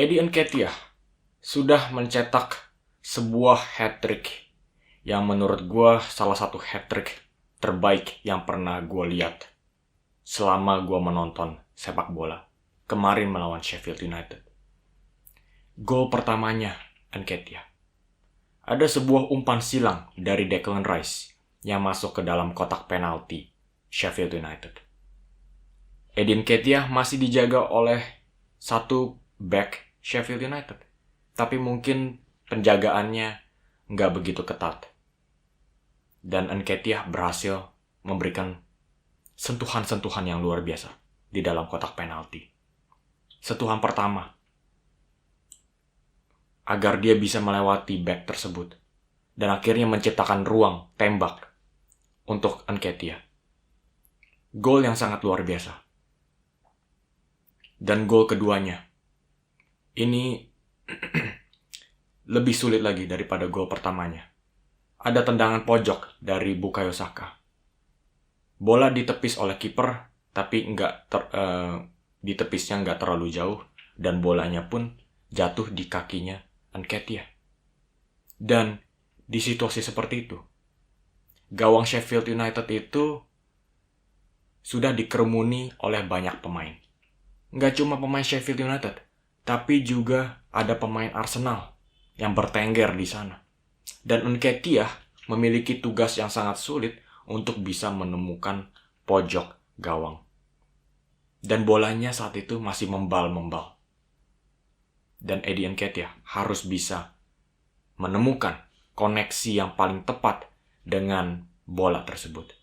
Eddie Nketiah sudah mencetak sebuah hat-trick yang menurut gue salah satu hat-trick terbaik yang pernah gue lihat selama gue menonton sepak bola kemarin melawan Sheffield United. Gol pertamanya Nketiah. Ada sebuah umpan silang dari Declan Rice yang masuk ke dalam kotak penalti Sheffield United. Eddie Nketiah masih dijaga oleh satu back Sheffield United, tapi mungkin penjagaannya nggak begitu ketat. Dan Nketiah berhasil memberikan sentuhan-sentuhan yang luar biasa di dalam kotak penalti. Sentuhan pertama, agar dia bisa melewati back tersebut, dan akhirnya menciptakan ruang tembak untuk Nketiah. Gol yang sangat luar biasa. Dan gol keduanya, ini lebih sulit lagi daripada gol pertamanya. Ada tendangan pojok dari Bukayo Saka. Bola ditepis oleh kiper, tapi ditepisnya nggak terlalu jauh, dan bolanya pun jatuh di kakinya Nketiah. Dan di situasi seperti itu, gawang Sheffield United itu sudah dikerumuni oleh banyak pemain. Nggak cuma pemain Sheffield United, tapi juga ada pemain Arsenal yang bertengger di sana. Dan Nketiah memiliki tugas yang sangat sulit untuk bisa menemukan pojok gawang. Dan bolanya saat itu masih membal-membal. Dan Eddie Nketiah harus bisa menemukan koneksi yang paling tepat dengan bola tersebut.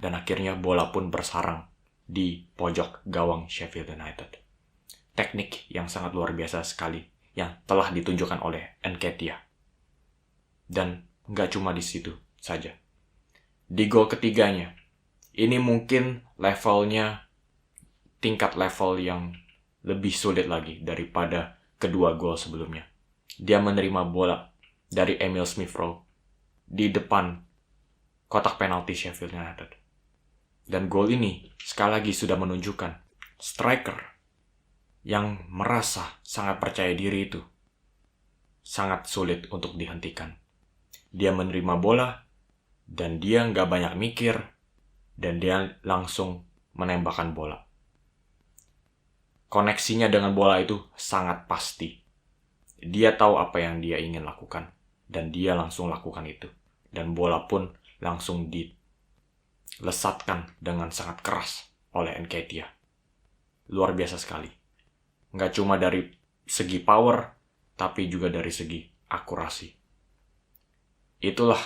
Dan akhirnya bola pun bersarang di pojok gawang Sheffield United. Teknik yang sangat luar biasa sekali yang telah ditunjukkan oleh Nketiah. Dan nggak cuma di situ saja. Di gol ketiganya, ini mungkin tingkat level yang lebih sulit lagi daripada kedua gol sebelumnya. Dia menerima bola dari Emil Smith-Rowe di depan kotak penalti Sheffield United. Dan gol ini sekali lagi sudah menunjukkan striker yang merasa sangat percaya diri itu sangat sulit untuk dihentikan. Dia menerima bola dan dia nggak banyak mikir dan dia langsung menembakkan bola. Koneksinya dengan bola itu sangat pasti. Dia tahu apa yang dia ingin lakukan dan dia langsung lakukan itu. Dan bola pun langsung dilesatkan dengan sangat keras oleh Nketiah. Luar biasa sekali. Nggak cuma dari segi power, tapi juga dari segi akurasi. Itulah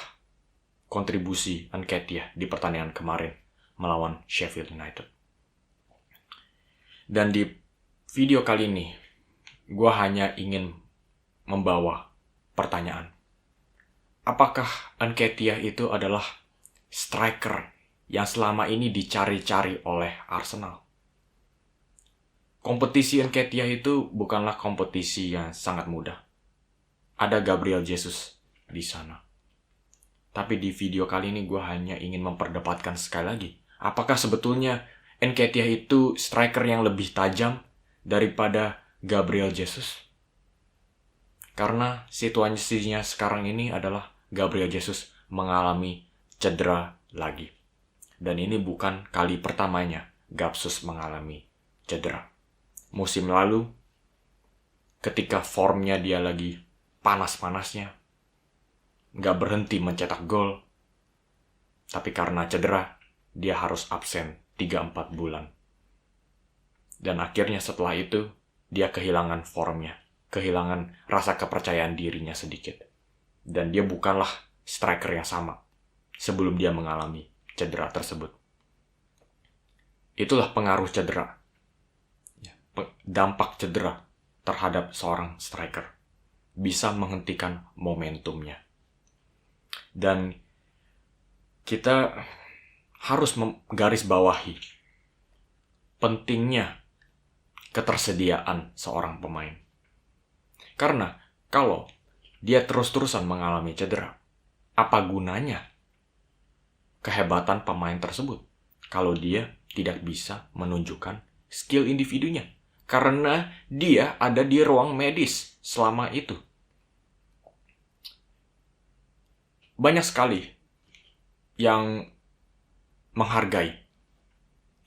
kontribusi Nketiah di pertandingan kemarin melawan Sheffield United. Dan di video kali ini, gue hanya ingin membawa pertanyaan. Apakah Nketiah itu adalah striker yang selama ini dicari-cari oleh Arsenal? Kompetisi Nketiah itu bukanlah kompetisi yang sangat mudah. Ada Gabriel Jesus di sana. Tapi di video kali ini gue hanya ingin memperdebatkan sekali lagi. Apakah sebetulnya Nketiah itu striker yang lebih tajam daripada Gabriel Jesus? Karena situasinya sekarang ini adalah Gabriel Jesus mengalami cedera lagi. Dan ini bukan kali pertamanya Gabsus mengalami cedera. Musim lalu, ketika formnya dia lagi panas-panasnya, nggak berhenti mencetak gol, tapi karena cedera, dia harus absen 3-4 bulan. Dan akhirnya setelah itu, dia kehilangan formnya, kehilangan rasa kepercayaan dirinya sedikit. Dan dia bukanlah striker yang sama sebelum dia mengalami cedera tersebut. Itulah pengaruh cedera. Dampak cedera terhadap seorang striker. Bisa menghentikan momentumnya. Dan kita harus menggarisbawahi pentingnya ketersediaan seorang pemain. Karena kalau dia terus-terusan mengalami cedera, apa gunanya kehebatan pemain tersebut kalau dia tidak bisa menunjukkan skill individunya karena dia ada di ruang medis selama itu. Banyak sekali yang menghargai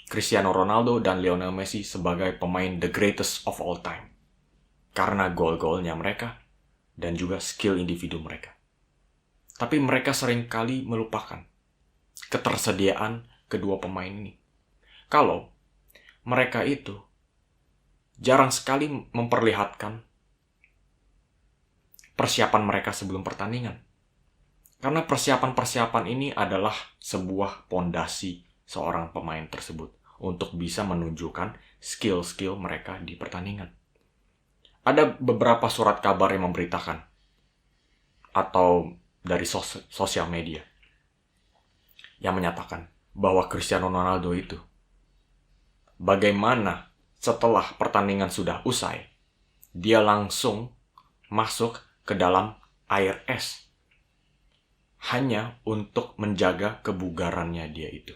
Cristiano Ronaldo dan Lionel Messi sebagai pemain the greatest of all time. Karena gol-golnya mereka dan juga skill individu mereka. Tapi mereka seringkali melupakan ketersediaan kedua pemain ini. Kalau mereka itu jarang sekali memperlihatkan persiapan mereka sebelum pertandingan. Karena persiapan-persiapan ini adalah sebuah pondasi seorang pemain tersebut untuk bisa menunjukkan skill-skill mereka di pertandingan. Ada beberapa surat kabar yang memberitakan atau dari sosial media yang menyatakan bahwa Cristiano Ronaldo itu bagaimana setelah pertandingan sudah usai, dia langsung masuk ke dalam air es hanya untuk menjaga kebugarannya dia itu.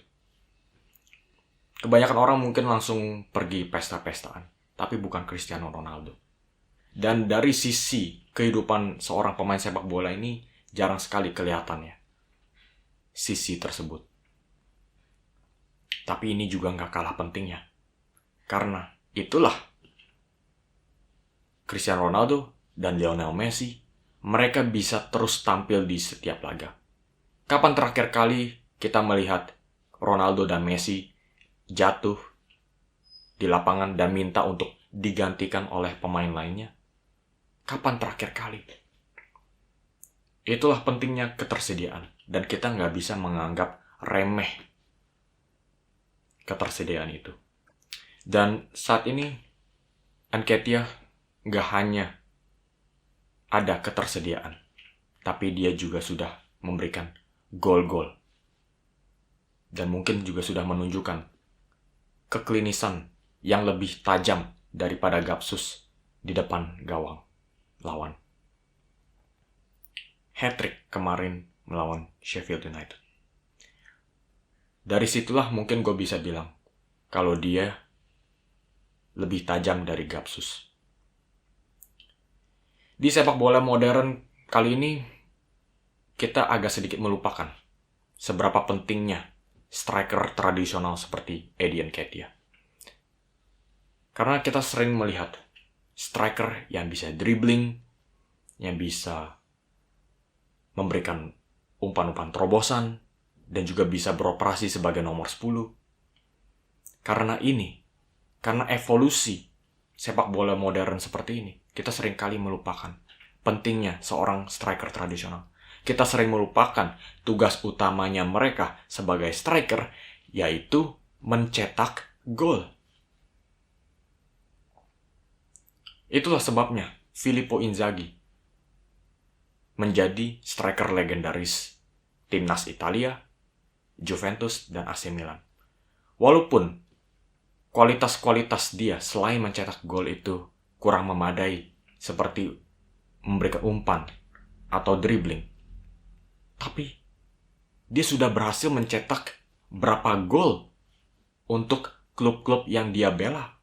Kebanyakan orang mungkin langsung pergi pesta-pestaan, tapi bukan Cristiano Ronaldo. Dan dari sisi kehidupan seorang pemain sepak bola ini jarang sekali kelihatannya sisi tersebut. Tapi ini juga nggak kalah pentingnya. Karena itulah Cristiano Ronaldo dan Lionel Messi, mereka bisa terus tampil di setiap laga. Kapan terakhir kali kita melihat Ronaldo dan Messi jatuh di lapangan dan minta untuk digantikan oleh pemain lainnya? Kapan terakhir kali? Itulah pentingnya ketersediaan. Dan kita nggak bisa menganggap remeh ketersediaan itu. Dan saat ini Nketiah nggak hanya ada ketersediaan, tapi dia juga sudah memberikan gol-gol. Dan mungkin juga sudah menunjukkan keklinisan yang lebih tajam daripada Gapsus di depan gawang lawan. Hat-trick kemarin melawan Sheffield United. Dari situlah mungkin gue bisa bilang kalau dia lebih tajam dari Gapsus. Di sepak bola modern kali ini, kita agak sedikit melupakan seberapa pentingnya striker tradisional seperti Eddie Nketiah. Karena kita sering melihat striker yang bisa dribbling, yang bisa memberikan umpan-umpan terobosan, dan juga bisa beroperasi sebagai nomor 10. Karena evolusi sepak bola modern seperti ini, kita seringkali melupakan pentingnya seorang striker tradisional. Kita sering melupakan tugas utamanya mereka sebagai striker, yaitu mencetak gol. Itulah sebabnya Filippo Inzaghi menjadi striker legendaris timnas Italia, Juventus, dan AC Milan. Walaupun kualitas-kualitas dia selain mencetak gol itu kurang memadai, seperti memberikan umpan atau dribbling, tapi dia sudah berhasil mencetak berapa gol untuk klub-klub yang dia bela.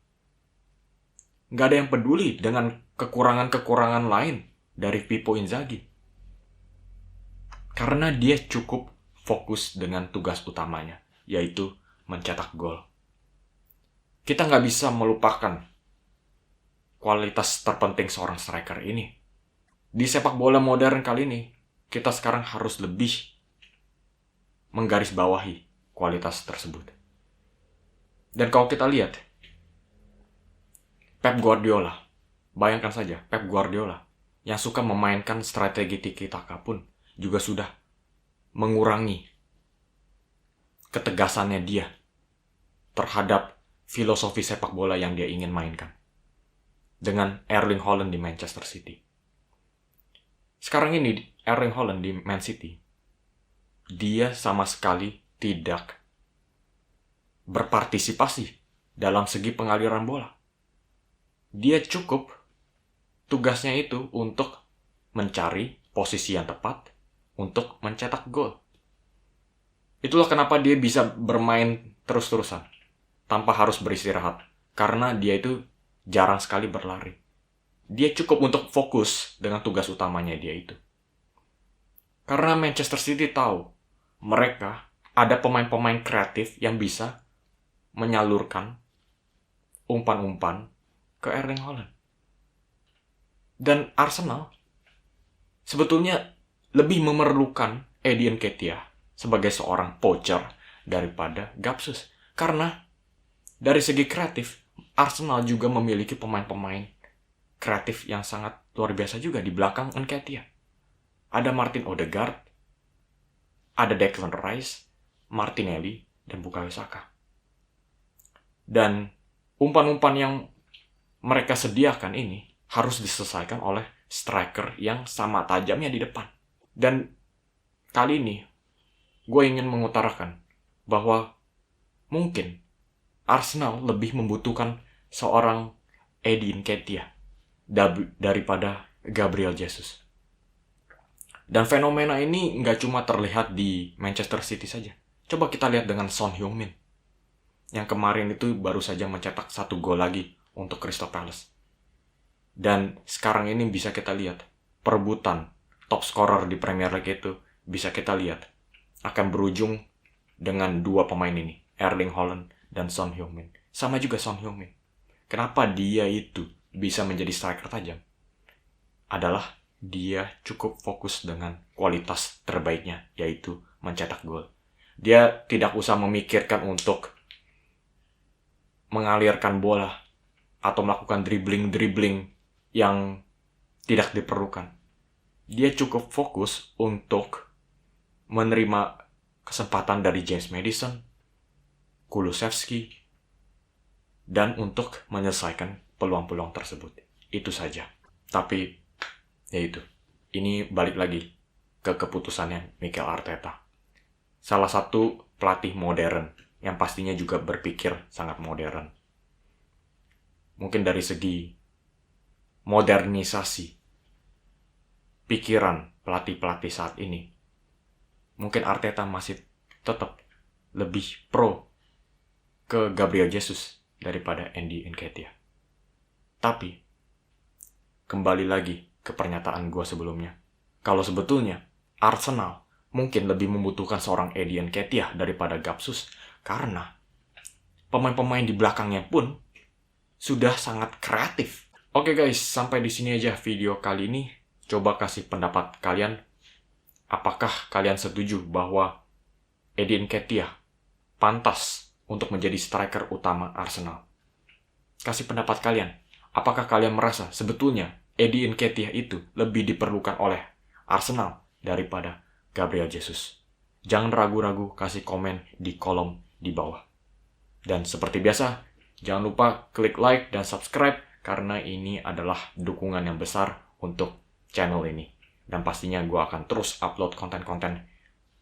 Gak ada yang peduli dengan kekurangan-kekurangan lain dari Filippo Inzaghi. Karena dia cukup fokus dengan tugas utamanya, yaitu mencetak gol. Kita nggak bisa melupakan kualitas terpenting seorang striker ini. Di sepak bola modern kali ini, kita sekarang harus lebih menggarisbawahi kualitas tersebut. Dan kalau kita lihat, Pep Guardiola, bayangkan saja Pep Guardiola yang suka memainkan strategi tiki-taka pun juga sudah mengurangi ketegasannya dia terhadap filosofi sepak bola yang dia ingin mainkan dengan Erling Haaland di Manchester City. Sekarang ini Erling Haaland di Man City, dia sama sekali tidak berpartisipasi dalam segi pengaliran bola. Dia cukup tugasnya itu untuk mencari posisi yang tepat untuk mencetak gol. Itulah kenapa dia bisa bermain terus-terusan tanpa harus beristirahat. Karena dia itu jarang sekali berlari. Dia cukup untuk fokus dengan tugas utamanya dia itu. Karena Manchester City tahu mereka ada pemain-pemain kreatif yang bisa menyalurkan umpan-umpan ke Erling Haaland. Dan Arsenal sebetulnya lebih memerlukan Eddie Nketiah sebagai seorang poacher daripada Gapsus. Karena dari segi kreatif, Arsenal juga memiliki pemain-pemain kreatif yang sangat luar biasa juga di belakang Nketiah. Ada Martin Odegaard, ada Declan Rice, Martinelli, dan Bukayo Saka. Dan umpan-umpan yang mereka sediakan ini harus diselesaikan oleh striker yang sama tajamnya di depan. Dan kali ini gue ingin mengutarakan bahwa mungkin Arsenal lebih membutuhkan seorang Eddie Nketiah daripada Gabriel Jesus. Dan fenomena ini nggak cuma terlihat di Manchester City saja. Coba kita lihat dengan Son Heung-min, yang kemarin itu baru saja mencetak 1 gol lagi untuk Crystal Palace. Dan sekarang ini bisa kita lihat, perebutan top scorer di Premier League itu bisa kita lihat akan berujung dengan 2 pemain ini, Erling Haaland dan Son Heung-min. Sama juga Son Heung-min. Kenapa dia itu bisa menjadi striker tajam? Adalah dia cukup fokus dengan kualitas terbaiknya, yaitu mencetak gol. Dia tidak usah memikirkan untuk mengalirkan bola atau melakukan dribbling yang tidak diperlukan. Dia cukup fokus untuk menerima kesempatan dari James Maddison, Kulusevski, dan untuk menyelesaikan peluang-peluang tersebut. Itu saja. Tapi, ya itu. Ini balik lagi ke keputusannya Mikel Arteta. Salah satu pelatih modern yang pastinya juga berpikir sangat modern. Mungkin dari segi modernisasi pikiran pelatih-pelatih saat ini, mungkin Arteta masih tetap lebih pro ke Gabriel Jesus daripada Eddie Nketiah. Tapi, kembali lagi ke pernyataan gue sebelumnya. Kalau sebetulnya Arsenal mungkin lebih membutuhkan seorang Eddie Nketiah daripada Gapsus, karena pemain-pemain di belakangnya pun sudah sangat kreatif. Oke guys, sampai di sini aja video kali ini. Coba kasih pendapat kalian. Apakah kalian setuju bahwa Eddie Nketiah pantas untuk menjadi striker utama Arsenal? Kasih pendapat kalian. Apakah kalian merasa sebetulnya Eddie Nketiah itu lebih diperlukan oleh Arsenal daripada Gabriel Jesus? Jangan ragu-ragu kasih komen di kolom di bawah. Dan seperti biasa, jangan lupa klik like dan subscribe karena ini adalah dukungan yang besar untuk channel ini. Dan pastinya gue akan terus upload konten-konten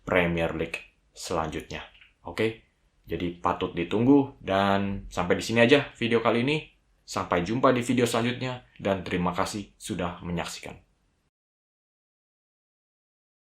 Premier League selanjutnya. Oke? Jadi patut ditunggu dan sampai di sini aja video kali ini. Sampai jumpa di video selanjutnya dan terima kasih sudah menyaksikan.